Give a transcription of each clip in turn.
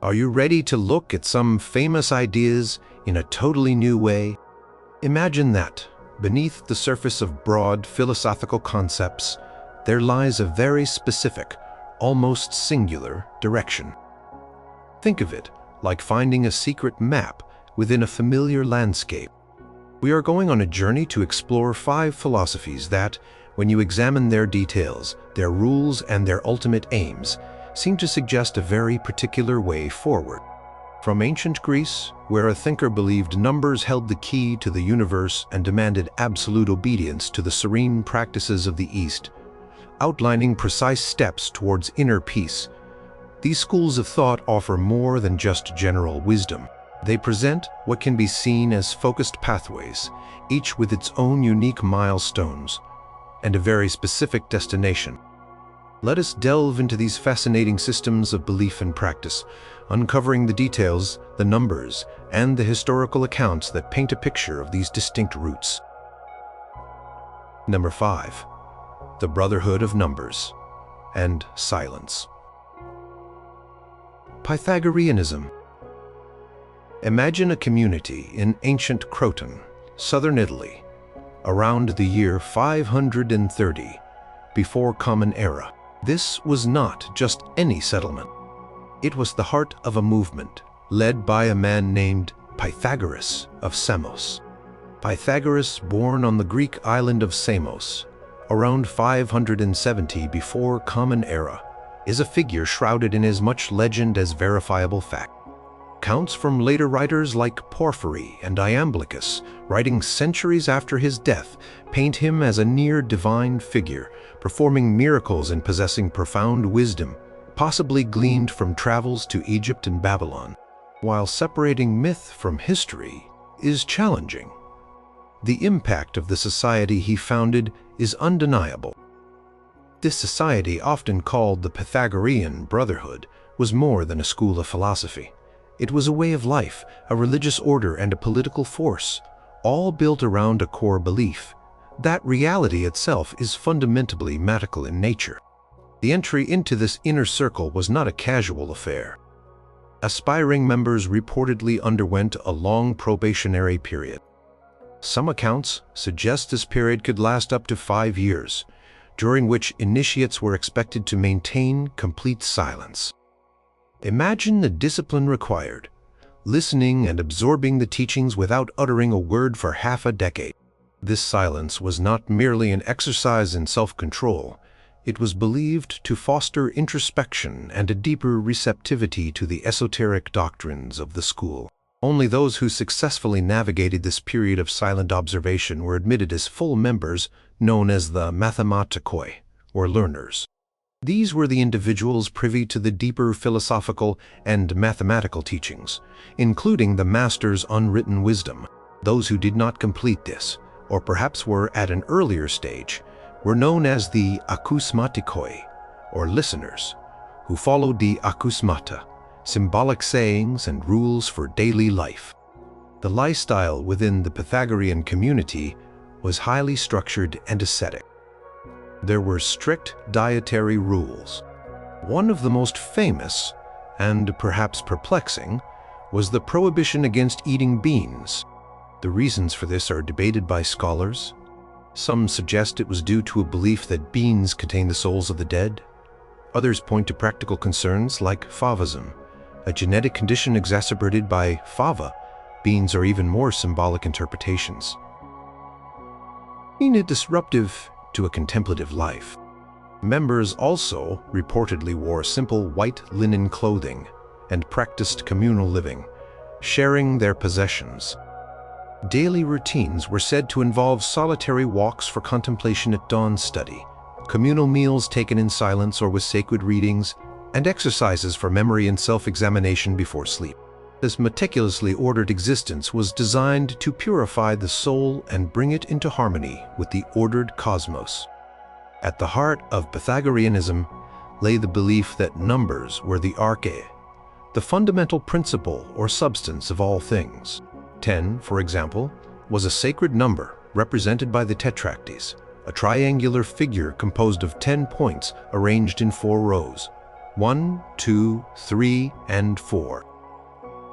Are you ready to look at some famous ideas in a totally new way? Imagine that, beneath the surface of broad philosophical concepts, there lies a very specific, almost singular direction. Think of it like finding a secret map within a familiar landscape. We are going on a journey to explore 5 philosophies that, when you examine their details, their rules, and their ultimate aims, seem to suggest a very particular way forward. From ancient Greece, where a thinker believed numbers held the key to the universe and demanded absolute obedience to the serene practices of the East, outlining precise steps towards inner peace, these schools of thought offer more than just general wisdom. They present what can be seen as focused pathways, each with its own unique milestones and a very specific destination. Let us delve into these fascinating systems of belief and practice, uncovering the details, the numbers, and the historical accounts that paint a picture of these distinct routes. Number 5. The Brotherhood of Numbers and Silence. Pythagoreanism. Imagine a community in ancient Croton, southern Italy, around the year 530 before Common Era. This was not just any settlement. It was the heart of a movement led by a man named Pythagoras of Samos. Pythagoras, born on the Greek island of Samos around 570 before Common Era, is a figure shrouded in as much legend as verifiable fact. Accounts from later writers like Porphyry and Iamblichus, writing centuries after his death, paint him as a near-divine figure, performing miracles and possessing profound wisdom, possibly gleaned from travels to Egypt and Babylon. While separating myth from history is challenging, the impact of the society he founded is undeniable. This society, often called the Pythagorean brotherhood, was more than a school of philosophy. It was a way of life, a religious order, and a political force, all built around a core belief. That reality itself is fundamentally magical in nature. The entry into this inner circle was not a casual affair. Aspiring members reportedly underwent a long probationary period. Some accounts suggest this period could last up to 5 years, during which initiates were expected to maintain complete silence. Imagine the discipline required, listening and absorbing the teachings without uttering a word for half a decade. This silence was not merely an exercise in self-control. It was believed to foster introspection and a deeper receptivity to the esoteric doctrines of the school. Only those who successfully navigated this period of silent observation were admitted as full members, known as the mathematikoi, or learners. These were the individuals privy to the deeper philosophical and mathematical teachings, including the master's unwritten wisdom. Those who did not complete this, or perhaps were at an earlier stage, were known as the akousmatikoi, or listeners, who followed the akousmata, symbolic sayings and rules for daily life. The lifestyle within the Pythagorean community was highly structured and ascetic. There were strict dietary rules. One of the most famous, and perhaps perplexing, was the prohibition against eating beans. The reasons for this are debated by scholars. Some suggest it was due to a belief that beans contain the souls of the dead. Others point to practical concerns like favism, a genetic condition exacerbated by fava. Beans are even more symbolic interpretations. Being disruptive to a contemplative life. Members also reportedly wore simple white linen clothing and practiced communal living, sharing their possessions. Daily routines were said to involve solitary walks for contemplation at dawn study, communal meals taken in silence or with sacred readings, and exercises for memory and self-examination before sleep. This meticulously ordered existence was designed to purify the soul and bring it into harmony with the ordered cosmos. At the heart of Pythagoreanism lay the belief that numbers were the arche, the fundamental principle or substance of all things. 10, for example, was a sacred number represented by the tetractys, a triangular figure composed of 10 points arranged in 4 rows. 1, 2, 3, and 4.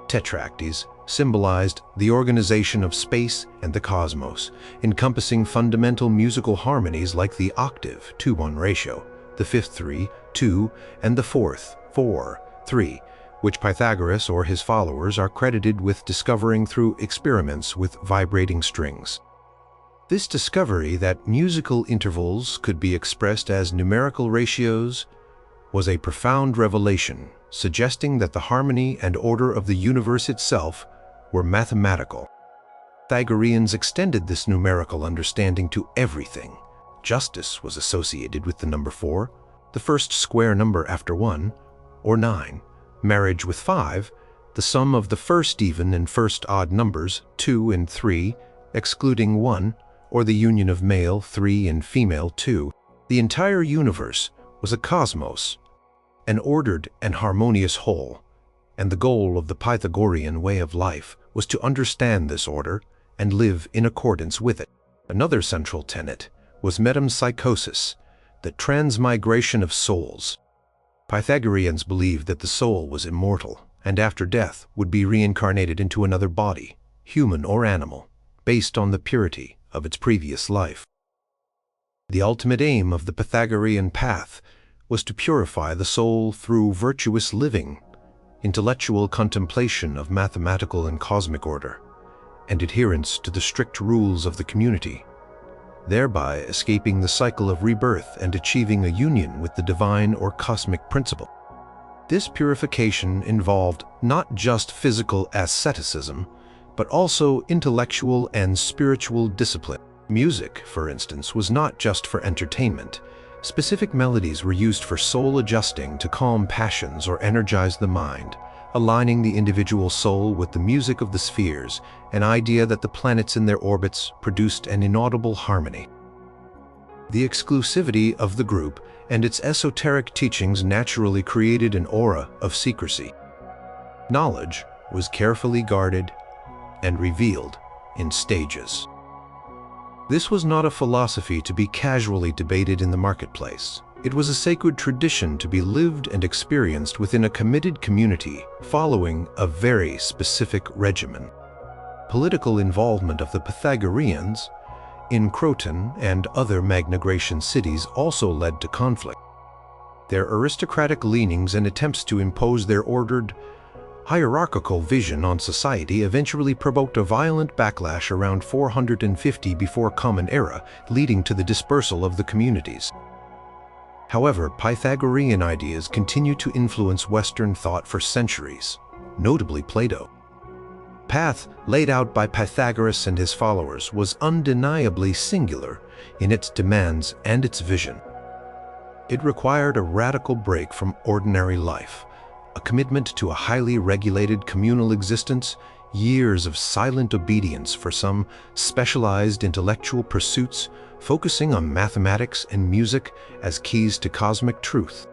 Tetracties symbolized the organization of space and the cosmos, encompassing fundamental musical harmonies like the octave 2-1 ratio, the fifth 3, 2, and the fourth 4, 3, which Pythagoras or his followers are credited with discovering through experiments with vibrating strings. This discovery that musical intervals could be expressed as numerical ratios was a profound revelation, suggesting that the harmony and order of the universe itself were mathematical. Pythagoreans extended this numerical understanding to everything. Justice was associated with the number 4, the first square number after 1, or 9. Marriage with 5, the sum of the first even and first odd numbers, 2 and 3, excluding 1, or the union of male 3 and female 2. The entire universe was a cosmos, an ordered and harmonious whole, and the goal of the Pythagorean way of life was to understand this order and live in accordance with it. Another central tenet was metempsychosis, the transmigration of souls. Pythagoreans believed that the soul was immortal and after death would be reincarnated into another body, human or animal, based on the purity of its previous life. The ultimate aim of the Pythagorean path was to purify the soul through virtuous living, intellectual contemplation of mathematical and cosmic order, and adherence to the strict rules of the community, thereby escaping the cycle of rebirth and achieving a union with the divine or cosmic principle. This purification involved not just physical asceticism, but also intellectual and spiritual discipline. Music, for instance, was not just for entertainment. Specific melodies were used for soul adjusting to calm passions or energize the mind, aligning the individual soul with the music of the spheres, an idea that the planets in their orbits produced an inaudible harmony. The exclusivity of the group and its esoteric teachings naturally created an aura of secrecy. Knowledge was carefully guarded and revealed in stages. This was not a philosophy to be casually debated in the marketplace. It was a sacred tradition to be lived and experienced within a committed community following a very specific regimen. Political involvement of the Pythagoreans in Croton and other Magna Graecian cities also led to conflict. Their aristocratic leanings and attempts to impose their ordered, hierarchical vision on society eventually provoked a violent backlash around 450 before Common Era, leading to the dispersal of the communities. However, Pythagorean ideas continue to influence Western thought for centuries, notably Plato. The path laid out by Pythagoras and his followers was undeniably singular in its demands and its vision. It required a radical break from ordinary life, a commitment to a highly regulated communal existence, years of silent obedience for some specialized intellectual pursuits, focusing on mathematics and music as keys to cosmic truth.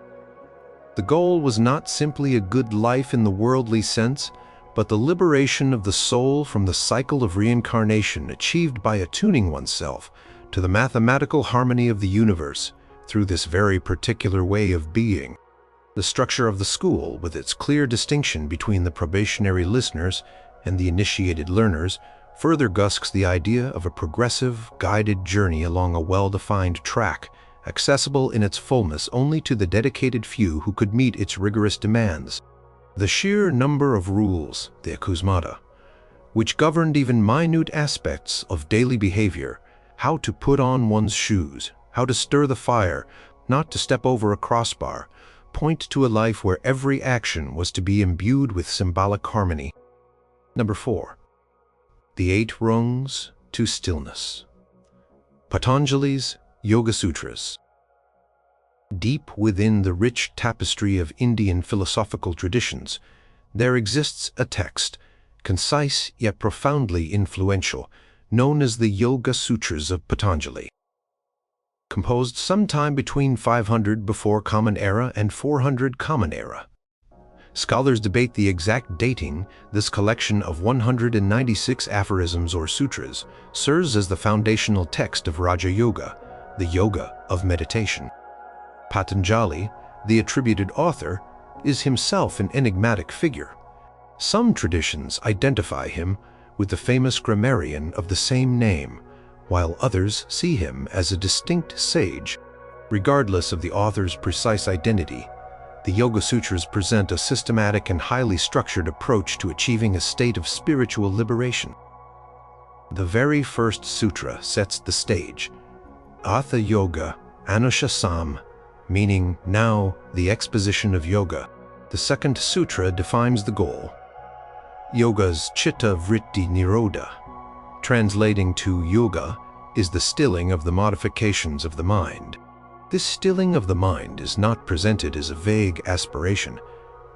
The goal was not simply a good life in the worldly sense, but the liberation of the soul from the cycle of reincarnation achieved by attuning oneself to the mathematical harmony of the universe through this very particular way of being. The structure of the school, with its clear distinction between the probationary listeners and the initiated learners, further gusks the idea of a progressive, guided journey along a well-defined track, accessible in its fullness only to the dedicated few who could meet its rigorous demands. The sheer number of rules, the akusmata, which governed even minute aspects of daily behavior, how to put on one's shoes, how to stir the fire, not to step over a crossbar, point to a life where every action was to be imbued with symbolic harmony. Number 4. The 8 rungs to stillness. Patanjali's Yoga Sutras. Deep within the rich tapestry of Indian philosophical traditions, there exists a text, concise yet profoundly influential, known as the Yoga Sutras of Patanjali. Composed sometime between 500 before Common Era and 400 Common Era. Scholars debate the exact dating. This collection of 196 aphorisms or sutras serves as the foundational text of Raja Yoga, the yoga of meditation. Patanjali, The attributed author is himself an enigmatic figure. Some traditions identify him with the famous grammarian of the same name, while others see him as a distinct sage. Regardless of the author's precise identity, the Yoga Sutras present a systematic and highly structured approach to achieving a state of spiritual liberation. The very first sutra sets the stage, Atha Yoga Anushasam, meaning now the exposition of yoga. The second sutra defines the goal, Yoga's Chitta Vritti Nirodha. Translating to yoga is the stilling of the modifications of the mind. This stilling of the mind is not presented as a vague aspiration,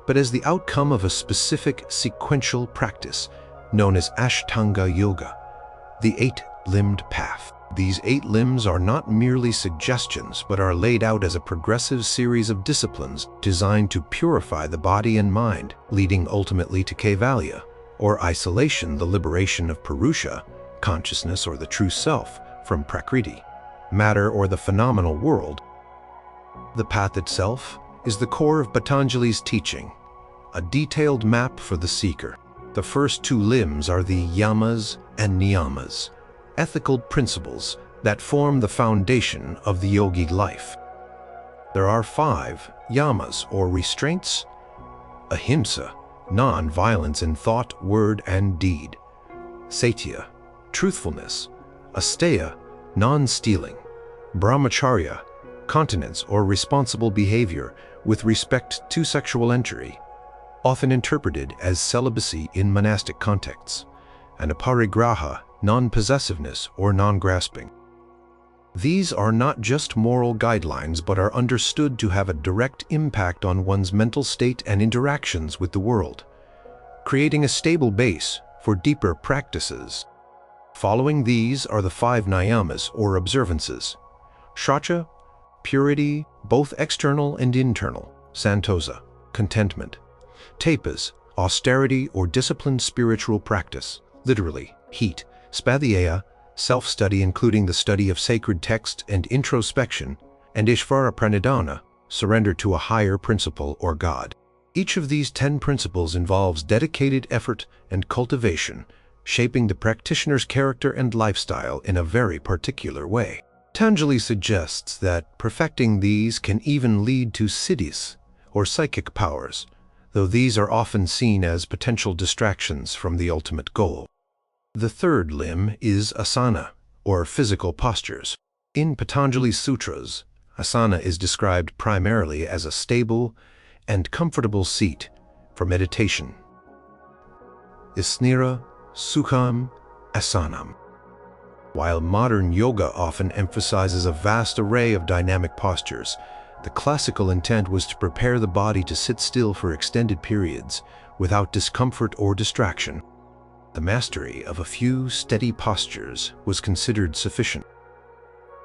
but as the outcome of a specific sequential practice known as Ashtanga Yoga, the eight-limbed path. These 8 limbs are not merely suggestions, but are laid out as a progressive series of disciplines designed to purify the body and mind, leading ultimately to Kaivalya, or isolation, the liberation of Purusha, consciousness or the true self, from Prakriti, matter or the phenomenal world. The path itself is the core of Patanjali's teaching, a detailed map for the seeker. The first 2 limbs are the yamas and niyamas, ethical principles that form the foundation of the yogi life. There are 5 yamas or restraints: ahimsa, non-violence in thought, word, and deed; satya, truthfulness; asteya, non-stealing; brahmacharya, continence or responsible behavior with respect to sexual entry, often interpreted as celibacy in monastic contexts; and aparigraha, non-possessiveness or non-grasping. These are not just moral guidelines, but are understood to have a direct impact on one's mental state and interactions with the world, creating a stable base for deeper practices. Following these are the 5 niyamas or observances: shaucha, purity, both external and internal; santosa, contentment; tapas, austerity or disciplined spiritual practice, literally heat; spadhyaya, self-study including the study of sacred text and introspection; and ishvara pranidhana, surrender to a higher principle or God. Each of these 10 principles involves dedicated effort and cultivation, shaping the practitioner's character and lifestyle in a very particular way. Patanjali suggests that perfecting these can even lead to siddhis, or psychic powers, though these are often seen as potential distractions from the ultimate goal. The third limb is asana, or physical postures. In Patanjali's Sutras, asana is described primarily as a stable and comfortable seat for meditation. Isnira sukham asanam. While modern yoga often emphasizes a vast array of dynamic postures, the classical intent was to prepare the body to sit still for extended periods without discomfort or distraction. The mastery of a few steady postures was considered sufficient.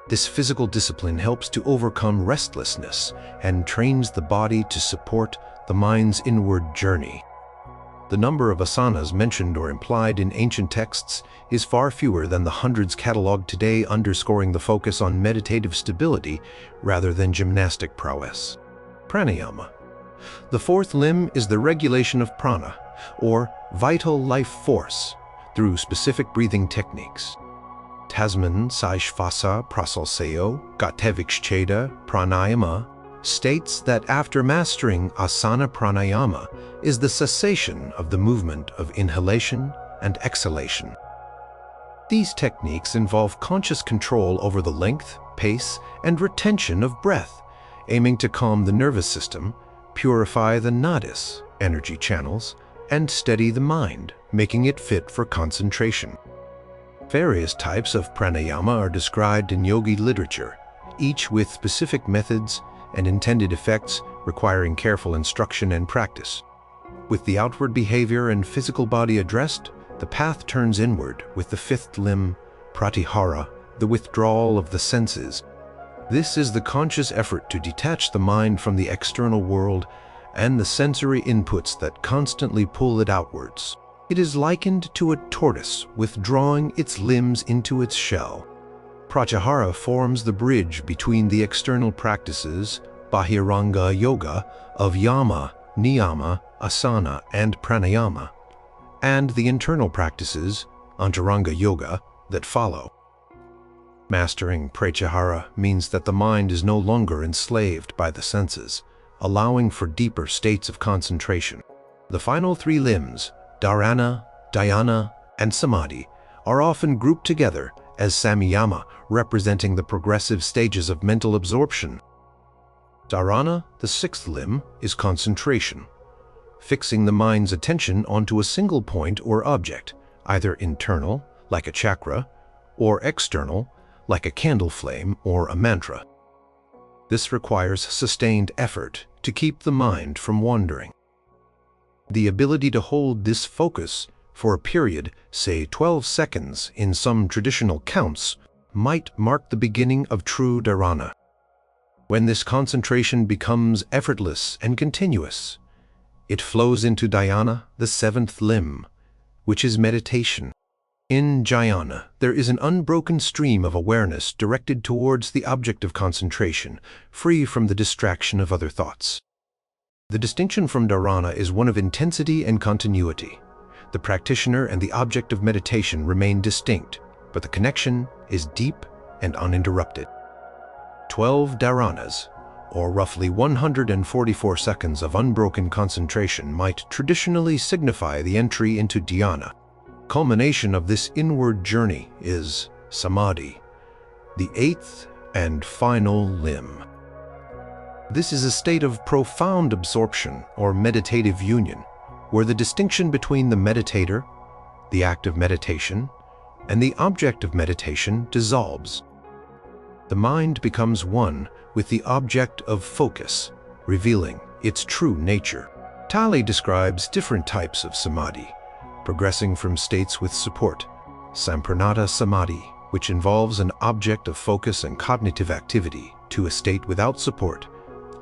This physical discipline helps to overcome restlessness and trains the body to support the mind's inward journey. The number of asanas mentioned or implied in ancient texts is far fewer than the hundreds catalogued today, underscoring the focus on meditative stability rather than gymnastic prowess. Pranayama. The fourth limb is the regulation of prana, or vital life force, through specific breathing techniques. Tasman Saishvasa Prasalseo Gatevikshcheda Pranayama states that after mastering asana pranayama is the cessation of the movement of inhalation and exhalation. These techniques involve conscious control over the length, pace, and retention of breath, aiming to calm the nervous system, purify the nadis, energy channels, and steady the mind, making it fit for concentration. Various types of pranayama are described in yogi literature, each with specific methods and intended effects requiring careful instruction and practice. With the outward behavior and physical body addressed, the path turns inward with the fifth limb, pratihara, the withdrawal of the senses. This is the conscious effort to detach the mind from the external world and the sensory inputs that constantly pull it outwards. It is likened to a tortoise withdrawing its limbs into its shell. Pratyahara forms the bridge between the external practices, Bahiranga Yoga of yama, niyama, asana, and pranayama, and the internal practices, Antaranga Yoga, that follow. Mastering pratyahara means that the mind is no longer enslaved by the senses, allowing for deeper states of concentration. The final three limbs, dharana, dhyana, and samadhi, are often grouped together as samyama, representing the progressive stages of mental absorption. Dharana, the sixth limb, is concentration, fixing the mind's attention onto a single point or object, either internal, like a chakra, or external, like a candle flame or a mantra. This requires sustained effort to keep the mind from wandering. The ability to hold this focus for a period, say 12 seconds in some traditional counts, might mark the beginning of true dharana. When this concentration becomes effortless and continuous, it flows into dhyana, the seventh limb, which is meditation. In dhyana, there is an unbroken stream of awareness directed towards the object of concentration, free from the distraction of other thoughts. The distinction from dharana is one of intensity and continuity. The practitioner and the object of meditation remain distinct, but the connection is deep and uninterrupted. 12 dharanas, or roughly 144 seconds of unbroken concentration, might traditionally signify the entry into dhyana. Culmination of this inward journey is samadhi, the eighth and final limb. This is a state of profound absorption or meditative union, where the distinction between the meditator, the act of meditation, and the object of meditation dissolves. The mind becomes one with the object of focus, revealing its true nature. Tali describes different types of samadhi, progressing from states with support. Sampranata samadhi, which involves an object of focus and cognitive activity, to a state without support.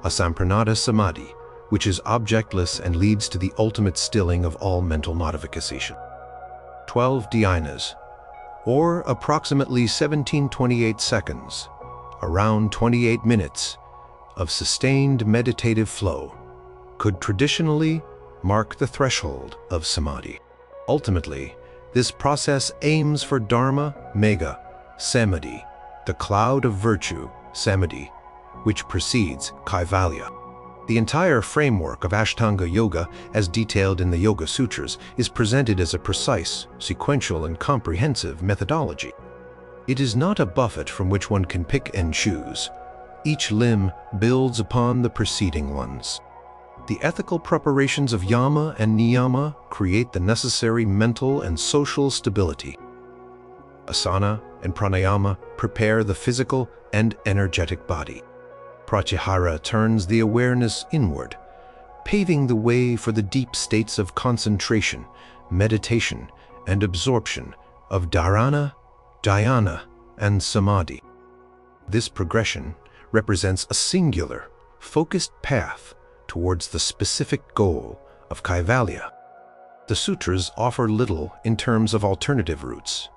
Asampranata samadhi, which is objectless and leads to the ultimate stilling of all mental modification. 12 dhyanas, or approximately 1728 seconds, around 28 minutes, of sustained meditative flow, could traditionally mark the threshold of samadhi. Ultimately, this process aims for dharma, megha, samadhi, the cloud of virtue, samadhi, which precedes kaivalya. The entire framework of Ashtanga Yoga, as detailed in the Yoga Sutras, is presented as a precise, sequential, and comprehensive methodology. It is not a buffet from which one can pick and choose. Each limb builds upon the preceding ones. The ethical preparations of yama and niyama create the necessary mental and social stability. Asana and pranayama prepare the physical and energetic body. Pratyahara turns the awareness inward, paving the way for the deep states of concentration, meditation, and absorption of dharana, dhyana, and samadhi. This progression represents a singular, focused path towards the specific goal of kaivalya. The sutras offer little in terms of alternative routes.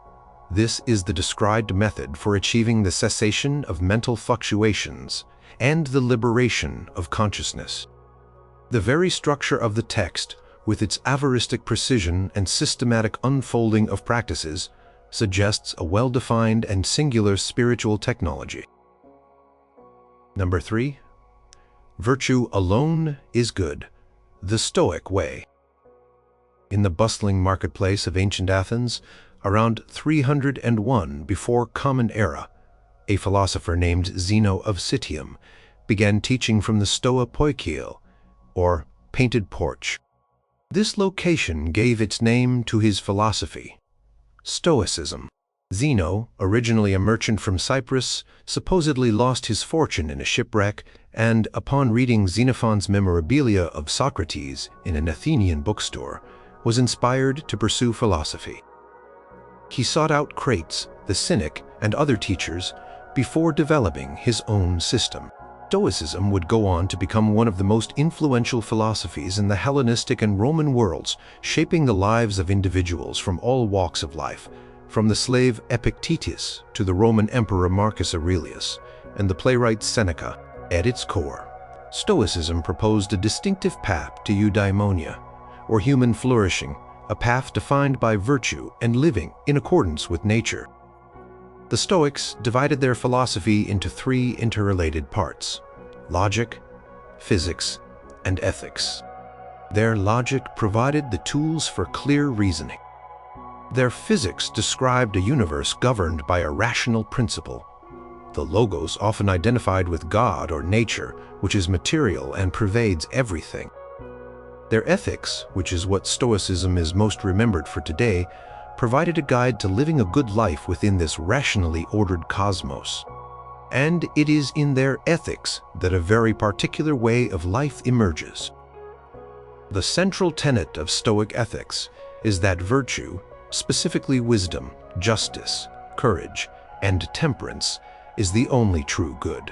This is the described method for achieving the cessation of mental fluctuations and the liberation of consciousness. The very structure of the text, with its aphoristic precision and systematic unfolding of practices, suggests a well-defined and singular spiritual technology. Number 3. Virtue alone is good, the Stoic way. In the bustling marketplace of ancient Athens, around 301 before Common Era, a philosopher named Zeno of Citium began teaching from the Stoa Poikiel, or painted porch. This location gave its name to his philosophy, Stoicism. Zeno, originally a merchant from Cyprus, supposedly lost his fortune in a shipwreck, and upon reading Xenophon's memorabilia of Socrates in an Athenian bookstore, was inspired to pursue philosophy. He sought out Crates, the Cynic, and other teachers before developing his own system. Stoicism would go on to become one of the most influential philosophies in the Hellenistic and Roman worlds, shaping the lives of individuals from all walks of life, from the slave Epictetus to the Roman Emperor Marcus Aurelius and the playwright Seneca. At its core, Stoicism proposed a distinctive path to eudaimonia, or human flourishing, a path defined by virtue and living in accordance with nature. The Stoics divided their philosophy into three interrelated parts: logic, physics, and ethics. Their logic provided the tools for clear reasoning. Their physics described a universe governed by a rational principle. The logos often identified with God or nature, which is material and pervades everything. Their ethics, which is what Stoicism is most remembered for today, provided a guide to living a good life within this rationally ordered cosmos. And it is in their ethics that a very particular way of life emerges. The central tenet of Stoic ethics is that virtue, specifically wisdom, justice, courage, and temperance, is the only true good.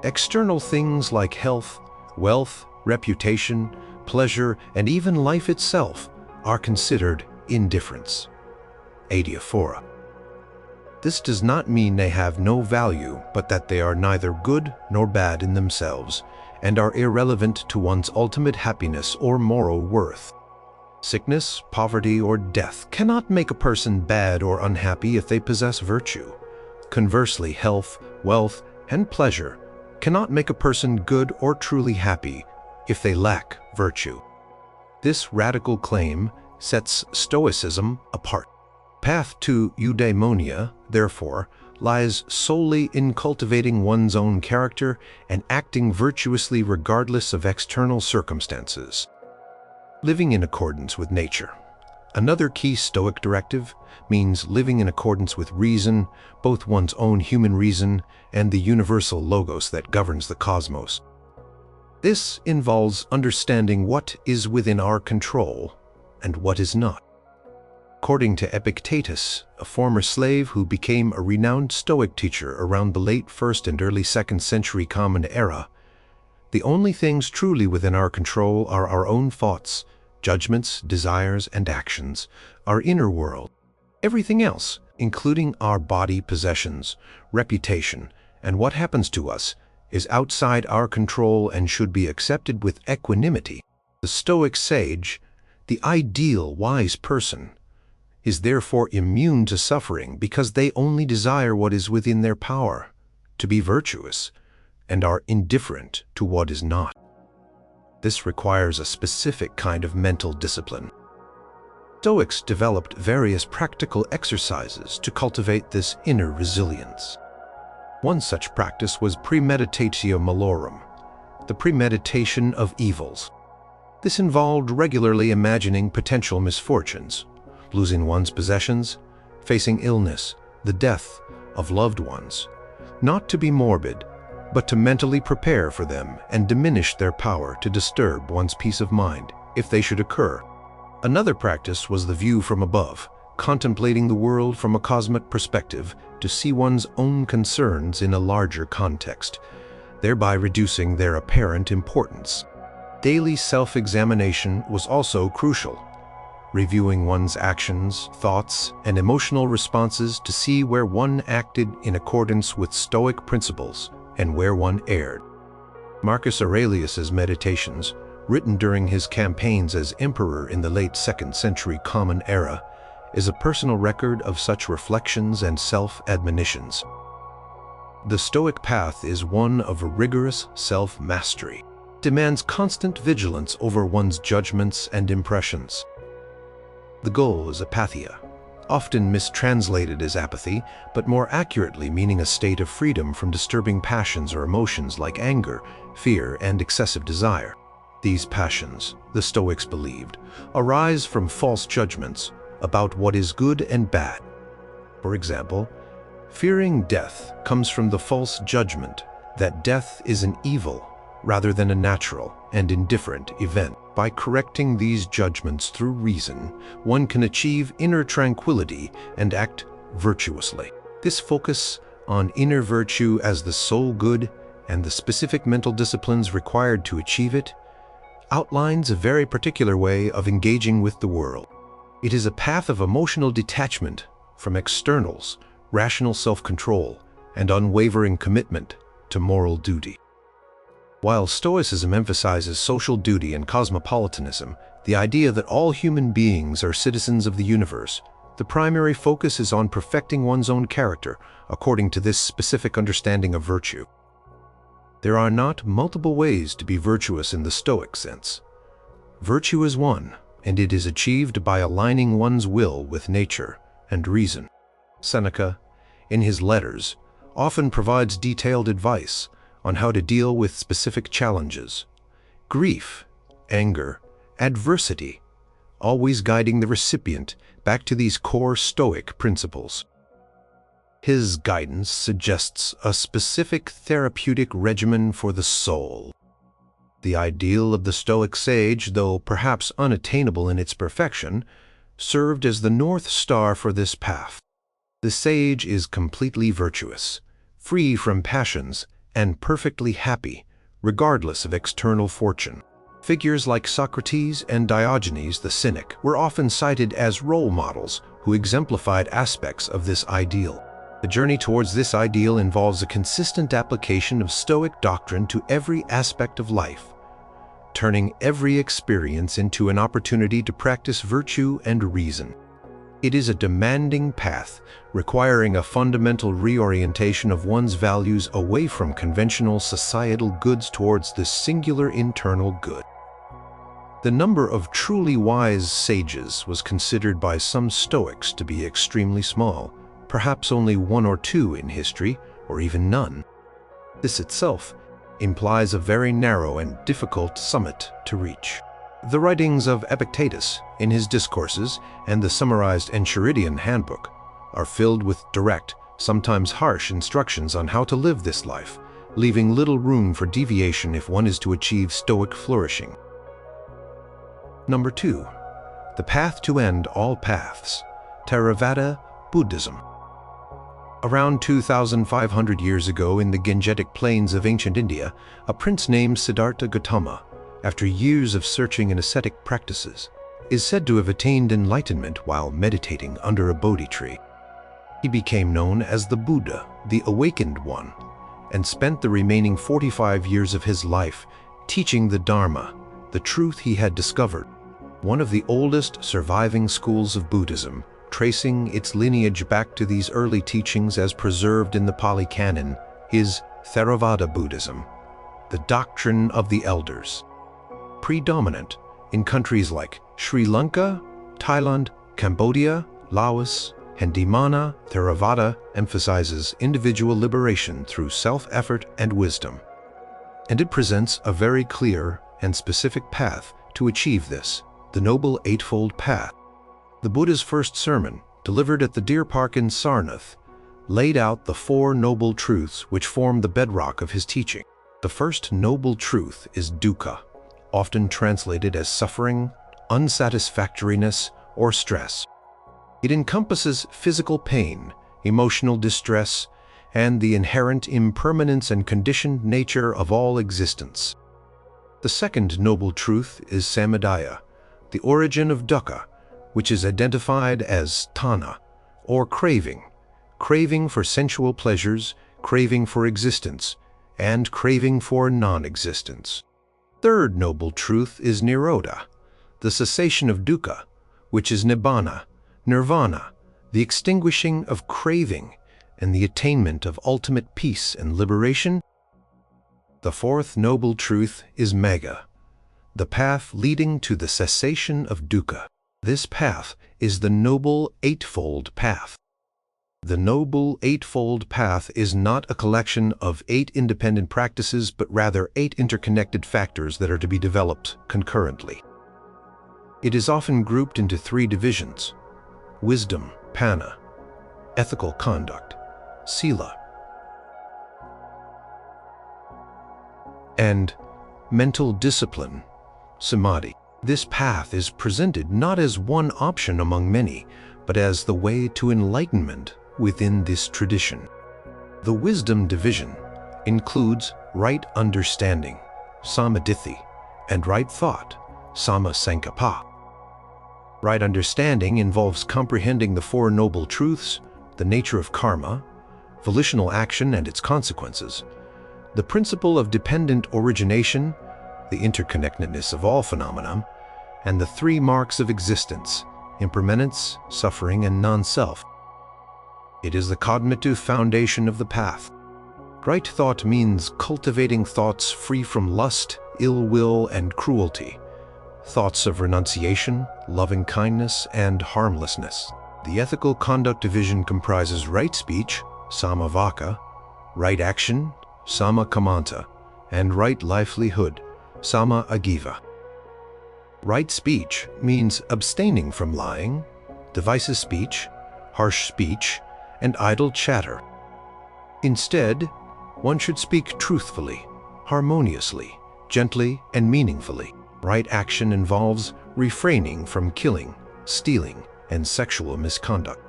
External things like health, wealth, reputation, pleasure, and even life itself are considered indifference. Adiaphora. This does not mean they have no value, but that they are neither good nor bad in themselves, and are irrelevant to one's ultimate happiness or moral worth. Sickness, poverty, or death cannot make a person bad or unhappy if they possess virtue. Conversely, health, wealth, and pleasure cannot make a person good or truly happy if they lack virtue. This radical claim sets Stoicism apart. Path to eudaimonia, therefore, lies solely in cultivating one's own character and acting virtuously regardless of external circumstances. Living in accordance with nature. Another key Stoic directive means living in accordance with reason, both one's own human reason and the universal logos that governs the cosmos. This involves understanding what is within our control and what is not. According to Epictetus, a former slave who became a renowned Stoic teacher around the late 1st and early 2nd century Common Era, the only things truly within our control are our own thoughts, judgments, desires, and actions, our inner world. Everything else, including our body possessions, reputation, and what happens to us, is outside our control and should be accepted with equanimity. The Stoic sage, the ideal wise person, is therefore immune to suffering because they only desire what is within their power, to be virtuous, and are indifferent to what is not. This requires a specific kind of mental discipline. Stoics developed various practical exercises to cultivate this inner resilience. One such practice was premeditatio malorum, the premeditation of evils. This involved regularly imagining potential misfortunes, losing one's possessions, facing illness, the death of loved ones, not to be morbid, but to mentally prepare for them and diminish their power to disturb one's peace of mind if they should occur. Another practice was the view from above, contemplating the world from a cosmic perspective to see one's own concerns in a larger context, thereby reducing their apparent importance. Daily self-examination was also crucial, reviewing one's actions, thoughts, and emotional responses to see where one acted in accordance with Stoic principles and where one erred. Marcus Aurelius's Meditations, written during his campaigns as emperor in the late 2nd century Common Era, is a personal record of such reflections and self-admonitions. The Stoic path is one of rigorous self-mastery. It demands constant vigilance over one's judgments and impressions. The goal is apatheia, often mistranslated as apathy, but more accurately meaning a state of freedom from disturbing passions or emotions like anger, fear, and excessive desire. These passions, the Stoics believed, arise from false judgments about what is good and bad. For example, fearing death comes from the false judgment that death is an evil rather than a natural and indifferent event. By correcting these judgments through reason, one can achieve inner tranquility and act virtuously. This focus on inner virtue as the sole good and the specific mental disciplines required to achieve it outlines a very particular way of engaging with the world. It is a path of emotional detachment from externals, rational self-control, and unwavering commitment to moral duty. While Stoicism emphasizes social duty and cosmopolitanism, the idea that all human beings are citizens of the universe, the primary focus is on perfecting one's own character according to this specific understanding of virtue. There are not multiple ways to be virtuous in the Stoic sense. Virtue is one, and it is achieved by aligning one's will with nature and reason. Seneca, in his letters, often provides detailed advice on how to deal with specific challenges: grief, anger, adversity, always guiding the recipient back to these core Stoic principles. His guidance suggests a specific therapeutic regimen for the soul. The ideal of the Stoic sage, though perhaps unattainable in its perfection, served as the North Star for this path. The sage is completely virtuous, free from passions, and perfectly happy, regardless of external fortune. Figures like Socrates and Diogenes the Cynic were often cited as role models who exemplified aspects of this ideal. The journey towards this ideal involves a consistent application of Stoic doctrine to every aspect of life, turning every experience into an opportunity to practice virtue and reason. It is a demanding path, requiring a fundamental reorientation of one's values away from conventional societal goods towards the singular internal good. The number of truly wise sages was considered by some Stoics to be extremely small, perhaps only one or two in history, or even none. This itself implies a very narrow and difficult summit to reach. The writings of Epictetus in his discourses and the summarized Enchiridion handbook are filled with direct, sometimes harsh instructions on how to live this life, leaving little room for deviation if one is to achieve Stoic flourishing. Number 2. The path to end all paths, Theravada Buddhism. Around 2,500 years ago in the Gangetic plains of ancient India, a prince named Siddhartha Gautama, after years of searching and ascetic practices, is said to have attained enlightenment while meditating under a Bodhi tree. He became known as the Buddha, the Awakened One, and spent the remaining 45 years of his life teaching the Dharma, the truth he had discovered. One of the oldest surviving schools of Buddhism, tracing its lineage back to these early teachings as preserved in the Pali Canon, is Theravada Buddhism, the doctrine of the elders. Predominant in countries like Sri Lanka, Thailand, Cambodia, Laos, and Dhimana, Theravada emphasizes individual liberation through self-effort and wisdom. And it presents a very clear and specific path to achieve this, the Noble Eightfold Path. The Buddha's first sermon, delivered at the Deer Park in Sarnath, laid out the 4 noble truths which form the bedrock of his teaching. The first noble truth is dukkha, often translated as suffering, unsatisfactoriness, or stress. It encompasses physical pain, emotional distress, and the inherent impermanence and conditioned nature of all existence. The second noble truth is samudaya, the origin of dukkha, which is identified as tanha, or craving for sensual pleasures, craving for existence, and craving for non-existence. Third noble truth is nirodha, the cessation of dukkha, which is nibbana, nirvana, the extinguishing of craving and the attainment of ultimate peace and liberation. The fourth noble truth is magga, the path leading to the cessation of dukkha. This path is the Noble Eightfold Path. The Noble Eightfold Path is not a collection of 8 independent practices, but rather 8 interconnected factors that are to be developed concurrently. It is often grouped into 3 divisions: wisdom, panna; ethical conduct, sila; and mental discipline, samadhi. This path is presented not as one option among many, but as the way to enlightenment within this tradition. The wisdom division includes right understanding, samadhithi, and right thought, sammasankappa. Right understanding involves comprehending the 4 noble truths, the nature of karma, volitional action and its consequences, the principle of dependent origination, the interconnectedness of all phenomena, and the three marks of existence, impermanence, suffering, and non-self. It is the cognitive foundation of the path. Right thought means cultivating thoughts free from lust, ill will, and cruelty, thoughts of renunciation, loving-kindness, and harmlessness. The ethical conduct division comprises right speech, samavaka, right action, sama kamanta, and right livelihood, sama agiva. Right speech means abstaining from lying, divisive speech, harsh speech, and idle chatter. Instead, one should speak truthfully, harmoniously, gently, and meaningfully. Right action involves refraining from killing, stealing, and sexual misconduct.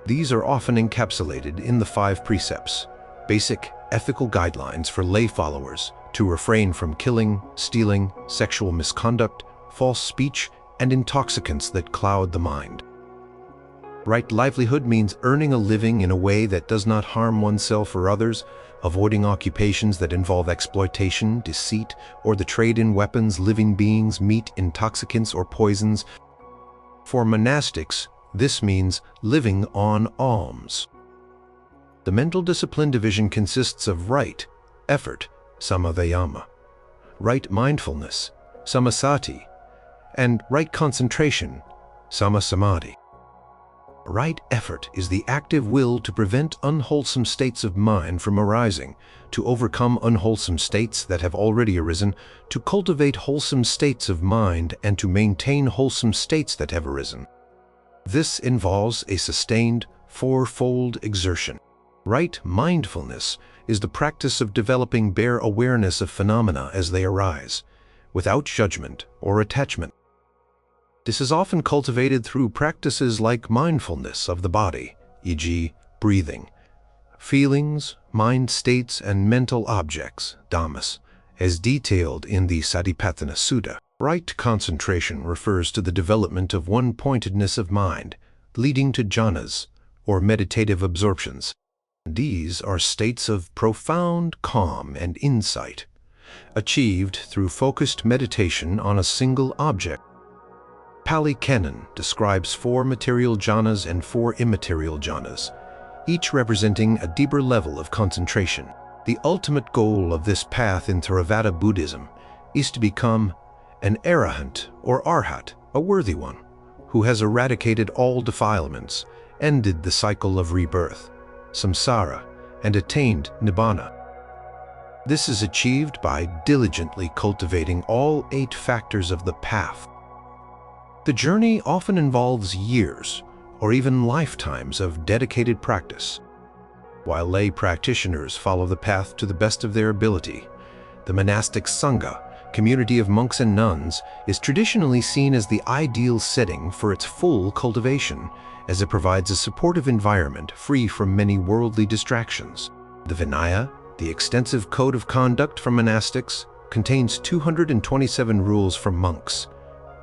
These are often encapsulated in the 5 precepts, basic ethical guidelines for lay followers to refrain from killing, stealing, sexual misconduct, false speech, and intoxicants that cloud the mind. Right livelihood means earning a living in a way that does not harm oneself or others, avoiding occupations that involve exploitation, deceit, or the trade in weapons, living beings, meat, intoxicants, or poisons. For monastics, this means living on alms. The mental discipline division consists of right effort, samavayama, right mindfulness, samasati, and right concentration, samasamadhi. Right effort is the active will to prevent unwholesome states of mind from arising, to overcome unwholesome states that have already arisen, to cultivate wholesome states of mind, and to maintain wholesome states that have arisen. This involves a sustained, fourfold exertion. Right mindfulness is the practice of developing bare awareness of phenomena as they arise, without judgment or attachment. This is often cultivated through practices like mindfulness of the body, e.g., breathing, feelings, mind states, and mental objects, dhammas, as detailed in the Satipatthana Sutta. Right concentration refers to the development of one-pointedness of mind, leading to jhanas, or meditative absorptions. These are states of profound calm and insight, achieved through focused meditation on a single object. Pali Canon describes 4 material jhanas and 4 immaterial jhanas, each representing a deeper level of concentration. The ultimate goal of this path in Theravada Buddhism is to become an arahant or arhat, a worthy one, who has eradicated all defilements, ended the cycle of rebirth, samsara, and attained nibbana. This is achieved by diligently cultivating all 8 factors of the path. The journey often involves years or even lifetimes of dedicated practice. While lay practitioners follow the path to the best of their ability, the monastic sangha, community of monks and nuns, is traditionally seen as the ideal setting for its full cultivation, as it provides a supportive environment free from many worldly distractions. The Vinaya, the extensive code of conduct for monastics, contains 227 rules for monks,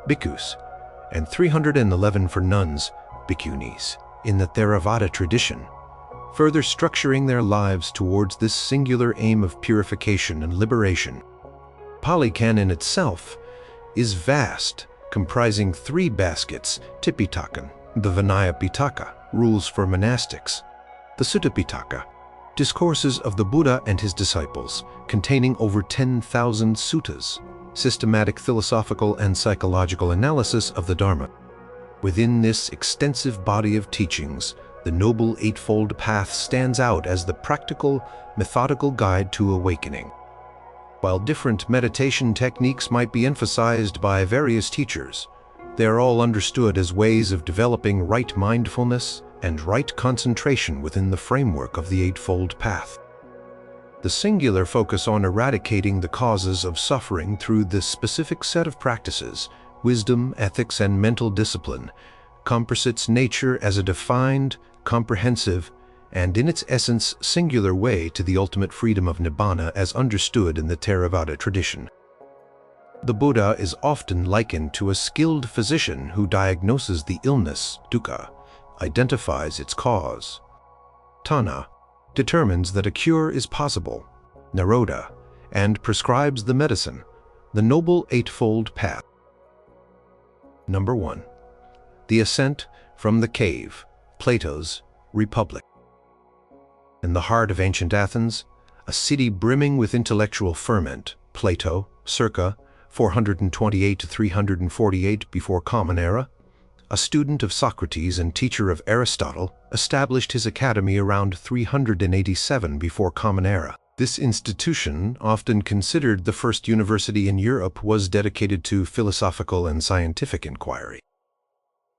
bhikkhus, and 311 for nuns, bhikkhunis, in the Theravada tradition, further structuring their lives towards this singular aim of purification and liberation. Pali Canon itself is vast, comprising 3 baskets, Tipitaka, the Vinaya Pitaka, rules for monastics, the Sutta Pitaka, discourses of the Buddha and his disciples, containing over 10,000 suttas, systematic philosophical and psychological analysis of the Dharma. Within this extensive body of teachings, the Noble Eightfold Path stands out as the practical, methodical guide to awakening. While different meditation techniques might be emphasized by various teachers, they are all understood as ways of developing right mindfulness and right concentration within the framework of the Eightfold Path. The singular focus on eradicating the causes of suffering through this specific set of practices, wisdom, ethics, and mental discipline, composites nature as a defined, comprehensive, and in its essence singular way to the ultimate freedom of Nibbana as understood in the Theravada tradition. The Buddha is often likened to a skilled physician who diagnoses the illness, dukkha, identifies its cause, tanha, determines that a cure is possible, nirodha, and prescribes the medicine, the Noble Eightfold Path. Number 1. The Ascent from the Cave, Plato's Republic. In the heart of ancient Athens, a city brimming with intellectual ferment, Plato, circa 428 to 348 before Common Era, a student of Socrates and teacher of Aristotle, established his academy around 387 before Common Era. This institution, often considered the first university in Europe, was dedicated to philosophical and scientific inquiry.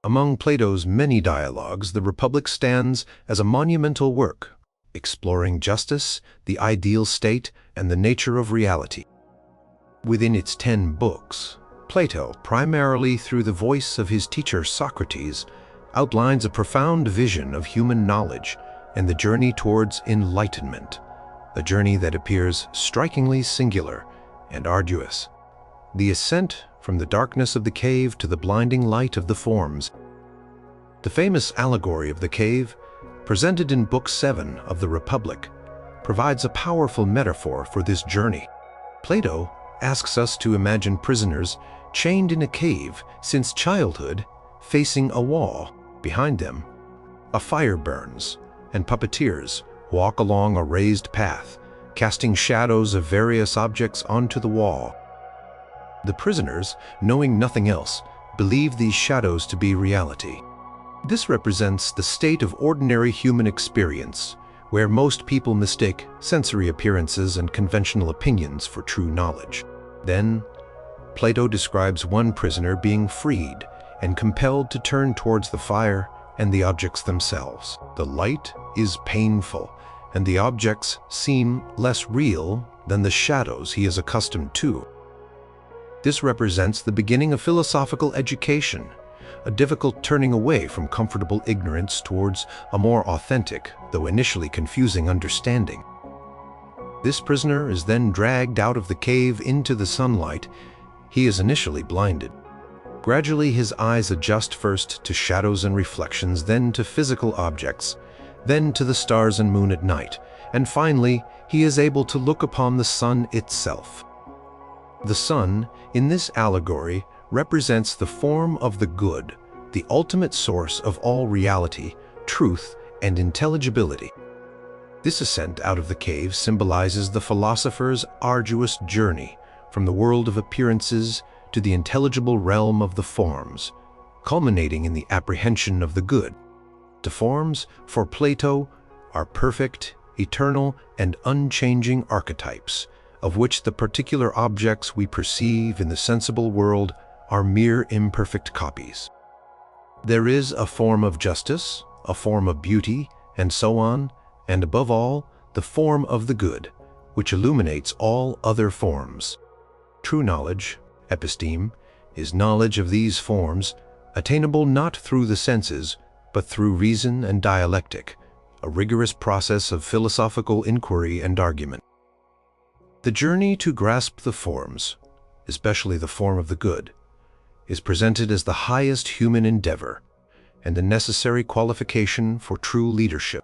Among Plato's many dialogues, the Republic stands as a monumental work, exploring justice, the ideal state, and the nature of reality. Within its 10 books, Plato, primarily through the voice of his teacher Socrates, outlines a profound vision of human knowledge and the journey towards enlightenment, a journey that appears strikingly singular and arduous. The ascent from the darkness of the cave to the blinding light of the forms. The famous allegory of the cave, presented in Book 7 of the Republic, provides a powerful metaphor for this journey. Plato asks us to imagine prisoners chained in a cave since childhood, facing a wall. Behind them, a fire burns, and puppeteers walk along a raised path, casting shadows of various objects onto the wall. The prisoners, knowing nothing else, believe these shadows to be reality. This represents the state of ordinary human experience, where most people mistake sensory appearances and conventional opinions for true knowledge. Then, Plato describes one prisoner being freed and compelled to turn towards the fire and the objects themselves. The light is painful, and the objects seem less real than the shadows he is accustomed to. This represents the beginning of philosophical education, a difficult turning away from comfortable ignorance towards a more authentic, though initially confusing, understanding. This prisoner is then dragged out of the cave into the sunlight. He is initially blinded. Gradually, his eyes adjust first to shadows and reflections, then to physical objects, then to the stars and moon at night, and finally, he is able to look upon the sun itself. The sun, in this allegory, represents the form of the good, the ultimate source of all reality, truth, and intelligibility. This ascent out of the cave symbolizes the philosopher's arduous journey from the world of appearances to the intelligible realm of the forms, culminating in the apprehension of the good. The forms, for Plato, are perfect, eternal, and unchanging archetypes, of which the particular objects we perceive in the sensible world are mere imperfect copies. There is a form of justice, a form of beauty, and so on, and above all, the form of the good, which illuminates all other forms. True knowledge, episteme, is knowledge of these forms, attainable not through the senses, but through reason and dialectic, a rigorous process of philosophical inquiry and argument. The journey to grasp the forms, especially the form of the good, is presented as the highest human endeavor and a necessary qualification for true leadership.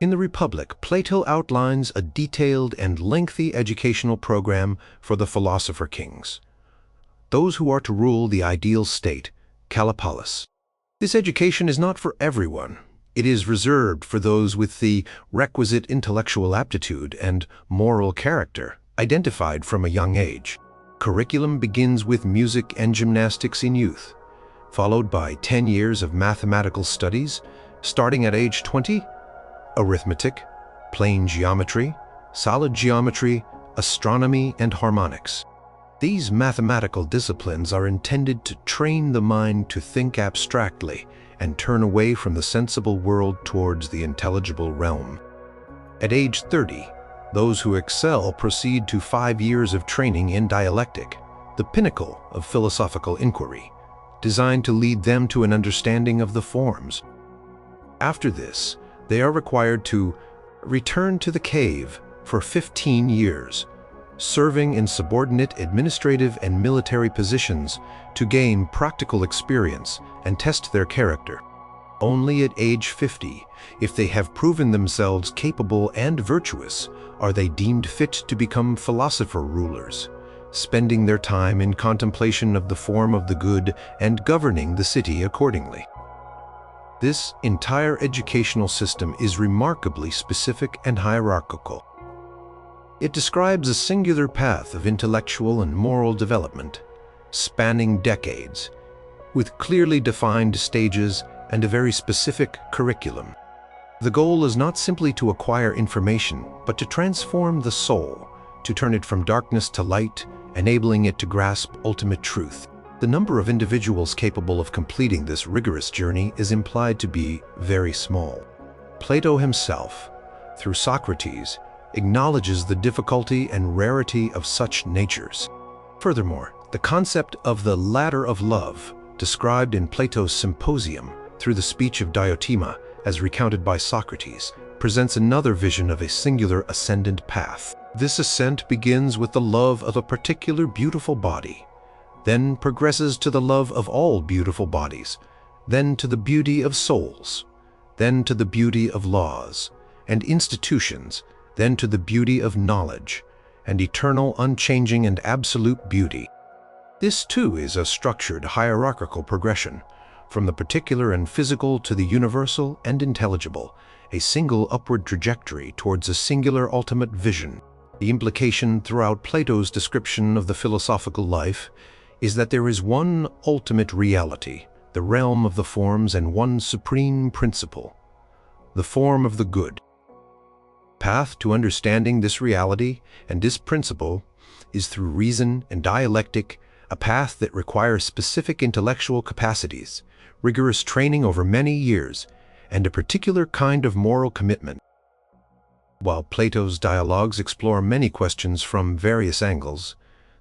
In the Republic, Plato outlines a detailed and lengthy educational program for the philosopher kings, those who are to rule the ideal state, Kalapolis. This education is not for everyone. It is reserved for those with the requisite intellectual aptitude and moral character identified from a young age. Curriculum begins with music and gymnastics in youth, followed by 10 years of mathematical studies, starting at age 20, arithmetic, plane geometry, solid geometry, astronomy, and harmonics. These mathematical disciplines are intended to train the mind to think abstractly and turn away from the sensible world towards the intelligible realm. At age 30, those who excel proceed to 5 years of training in dialectic, the pinnacle of philosophical inquiry, designed to lead them to an understanding of the forms. After this, they are required to return to the cave for 15 years, serving in subordinate administrative and military positions to gain practical experience and test their character. Only at age 50, if they have proven themselves capable and virtuous, are they deemed fit to become philosopher rulers, spending their time in contemplation of the form of the good and governing the city accordingly. This entire educational system is remarkably specific and hierarchical. It describes a singular path of intellectual and moral development, spanning decades, with clearly defined stages and a very specific curriculum. The goal is not simply to acquire information, but to transform the soul, to turn it from darkness to light, enabling it to grasp ultimate truth. The number of individuals capable of completing this rigorous journey is implied to be very small. Plato himself, through Socrates, acknowledges the difficulty and rarity of such natures. Furthermore, the concept of the ladder of love, described in Plato's Symposium through the speech of Diotima, as recounted by Socrates, presents another vision of a singular ascendant path. This ascent begins with the love of a particular beautiful body, then progresses to the love of all beautiful bodies, then to the beauty of souls, then to the beauty of laws and institutions, then to the beauty of knowledge and eternal, unchanging, and absolute beauty. This too is a structured hierarchical progression, from the particular and physical to the universal and intelligible, a single upward trajectory towards a singular ultimate vision. The implication throughout Plato's description of the philosophical life is that there is one ultimate reality, the realm of the forms, and one supreme principle, the form of the good. Path to understanding this reality and this principle is through reason and dialectic, a path that requires specific intellectual capacities, rigorous training over many years, and a particular kind of moral commitment. While Plato's dialogues explore many questions from various angles,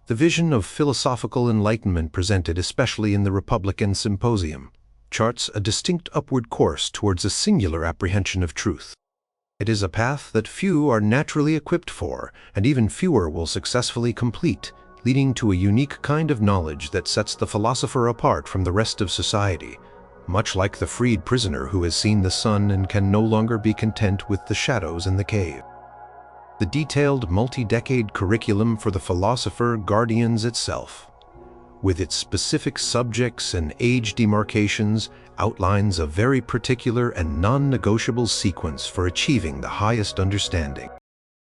the vision of philosophical enlightenment presented especially in the Republic and Symposium charts a distinct upward course towards a singular apprehension of truth. It is a path that few are naturally equipped for, and even fewer will successfully complete, leading to a unique kind of knowledge that sets the philosopher apart from the rest of society, much like the freed prisoner who has seen the sun and can no longer be content with the shadows in the cave. The detailed multi-decade curriculum for the philosopher guardians itself. With its specific subjects and age demarcations, outlines a very particular and non-negotiable sequence for achieving the highest understanding.